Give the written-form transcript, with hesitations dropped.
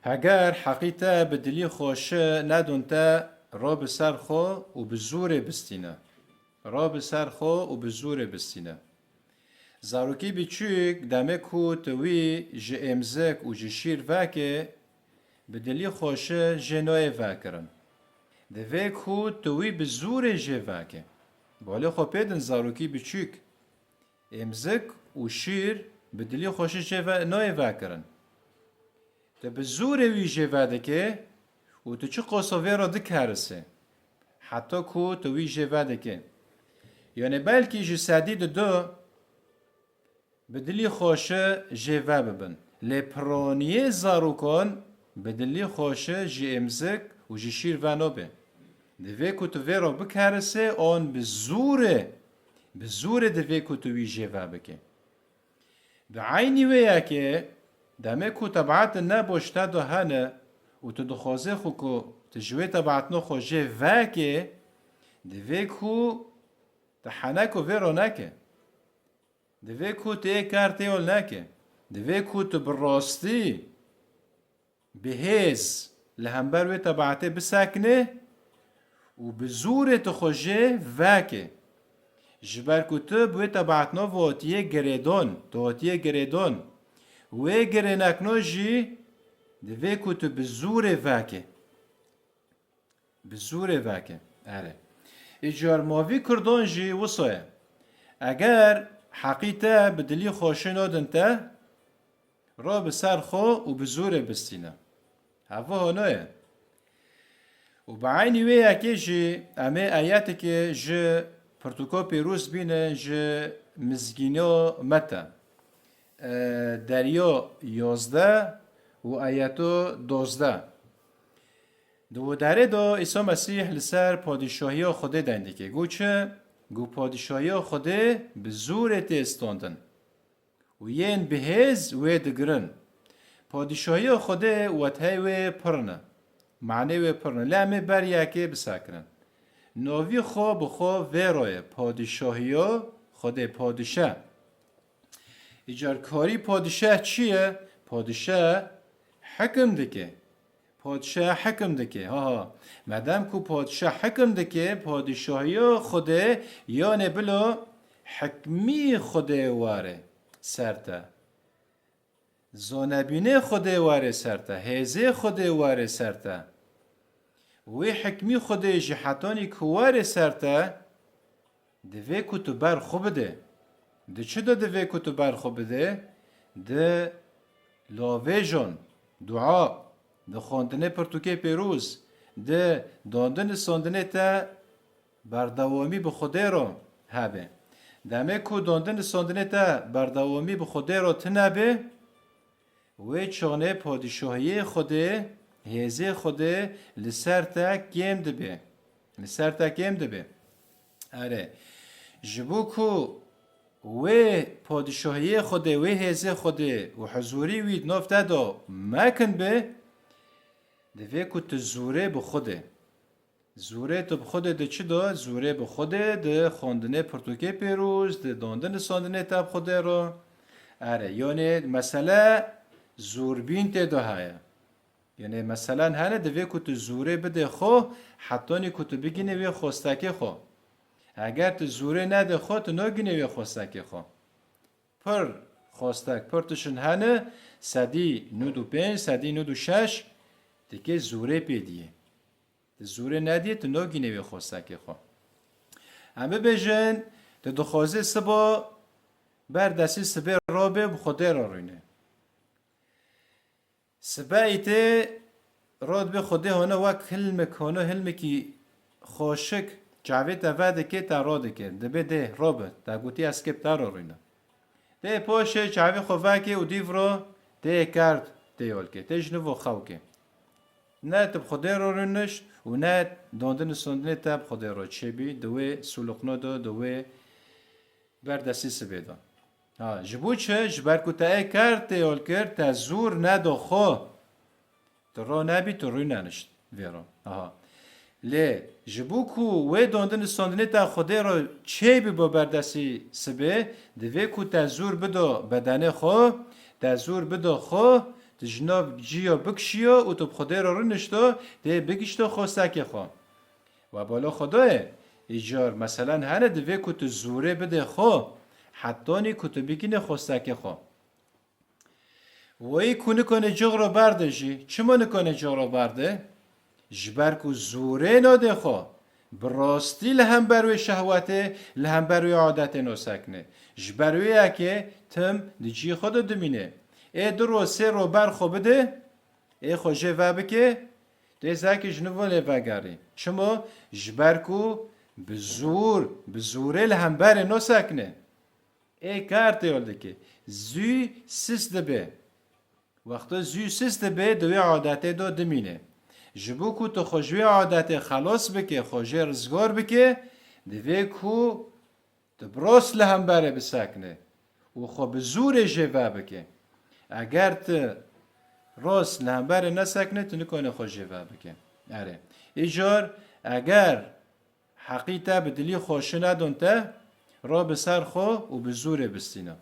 هەگەر حەقیتە بدلی خۆشە نەدونتە ڕۆ بەسەر خۆ و بزورێ بستینە. ڕۆ بەسەر خۆ و بزورێ بستینە. زاروکی بچووک دەمێک و توی ji ئێمزەک و ji şîr vekê bi dilî xweşe jê nayê vekirin. Divê ku tu wî bi zûrê jê veke. Balê xwe pê din zarokî biçûk. Êmzik û şîr bi dilî xweşe jê nayê vekirin. Tu bi zûrê wî jê vedike û tu çi qosa vê ra dikerisî. Heta ku tu wî jê vedike. Yani belkî ji sedî dido bi dilî xweşe jê ve bibin. Lê piraniyê zarokan bi dilî xweşe ji êmzik û ji şîr ve nabe. Divê ku tu vê ra bikerisê an bi zûrê divê ku tu wî jê ve bike. Bi eynî wê yekê demê ku tebiatên neboşte de hene û tu dixwazî xwe ku tu ji wê tebiatîna xwe jê vekê divê ku tu henek û vê ra neke. Divê ku tu yê kar têol neke. Divê ku tu bi rastî bi hêz li hember wê tebiatê bisekinî û bi zûrê tu xwe jê veke. Ji ber ku tu bi wê tebiatîna hatiye girêdan, tu hatiye girêdan. Wê girênekina jî divê ku tu bi zûrê veke. Bi zûrê veke. Ere. Îcar mavî Kurdan jî wisa ye. Eger heqî te bi dilî xweşe nadin te, ra bi ser xwe û bi zûrê bistîne. Heva hene ye. û bi eynî wê yekê jî em ê ayetekê ji Pirtûka Pêrûz bînin ji Mizgîna Mete. Derya 11 û ayeto 12. Di derê de İsa Mesîh li ser padîşahiya Xwedê dendike. Got çi? Got padîşahiya Xwedê bi zûrê tê standin. û yên bi hêz wê digirin. Padîşahiya Xwedê wethay wê pir ne. Manê wê pir ne. Lê em ê ber yekê bisekirin. Navî xwe bi xwe vê ra ye. Padîşahiya Xwedê padîşeh. İcar karî padîşeh çi ye? Padîşeh hekim dike. Padişah hekim dike. Ha. Medem ku padişah hekim dike, padişahiya Xwedê yani bila hikmî Xwedê were serte. Zanebînê Xwedê were serte. Hêzê Xwedê were serte. Wê hikmî Xwedê ji hetanî ku were serte, divê ku tu ber xwe bide. Di çi de divê ku tu ber xwe bide? Di lavêjan, dua, di xwendinê Pirtûkê Pêrûz, di dandinê sandinê te berdewamî bi Xwedê ra hebe. Demê ku dandinê sandinê te berdewamî bi Xwedê ra tinebe, wê çanê padîşahiyê Xwedê, hêzê Xwedê li ser te kêm dibe. Li ser te kêm dibe. Ere, ji bo ku wê padîşahiyê Xwedê, wê hêzê Xwedê û hezûrî wî nav te da mekin be, divê ku tu zûrê bi Xwedê. Zûrê tu bi Xwedê di çi da? Zûrê bi Xwedê di xwendinê Pirtûkê Pêrûz, di dandinê sandinê te bi Xwedê ra. Ere, yani mesele zûrbîn tê de heye. Yani meselen hene divê ku tu zûrê bide xwe, hetanî ku tu bigînî wê xwestekê xwe. Eger tu zûrê nede xwe, tu nagînî wê xwestekê xwe. Pir xwestek, pir tişin hene, sedî nûd û pênc, sedî nûd û şeş, dike zûrê pê diye. Tu zûrê nediye, tu nagînî wê xwestekê xwe. Em bibêjin, tu dixwazî siba ber destî sibê rabe bi Xwedê ra rûne. Sibeyê tê rad bi Xwedê hene wek hilmek hene hilmekî xweşik cavê te vedike te radike. Dibe dê rabe, te gotî ez kêp te ra rûne. Dê paşê cavê xwe veke û dîv ra dê kerd têolke. Tê ji nû xewke. Ne tu bi Xwedê ra rûniş û ne dandinê sandinê te bi Xwedê ra çêbî di wê sûliqna da, di wê berdestî sibê da. Ha, ji bo çi? Ji ber ku te ê kerd têol kir, te zûr neda xwe. Tu ra nebî, tu rûnenişt vê ra. Aha. Lê ji bo ku wê dandinê sandinê te Xwedê ra çêbî bi berdestî sibê, divê ku te zûr bida bedenê xwe, te zûr bida xwe, تجناب جیا بکشیا و تو بخدا رو نشتا ده بگیشتا خوستک خو و بالا خداه ایجار مثلا هنه دوی کت زوره بده خو حتی نی کت بگینه خوستک خو و ای کنه جغ رو برده جی چما نکنه جغ رو برده؟ جبر کو زوره ناده خو براستی لهم بروی شهوته لهم بروی عادت نوسکنه جبروی اکه تم دیجی خود دمینه ای درو سه رو بر خو بده ای خوشه و بکه ده زکی جنوان لفگاری چما جبر کو بزوره لهم بر نوسکنه ای کارت یالده که زی سیس دبه وقتا زی سیس دبه دوی عادت دو دمینه جبو کو تو خوشوی عادت خلاص بکه خوشی رزگار بکه دوی کو تبراس لهم بره بسکنه و خو بزور جوا بکه اگر ت راس لهم بره نسکنه تو نکنه خو جوا بکه اره ایجار اگر حقیقت بدلی خوش ندون ته را بسر خو و بزور بستینا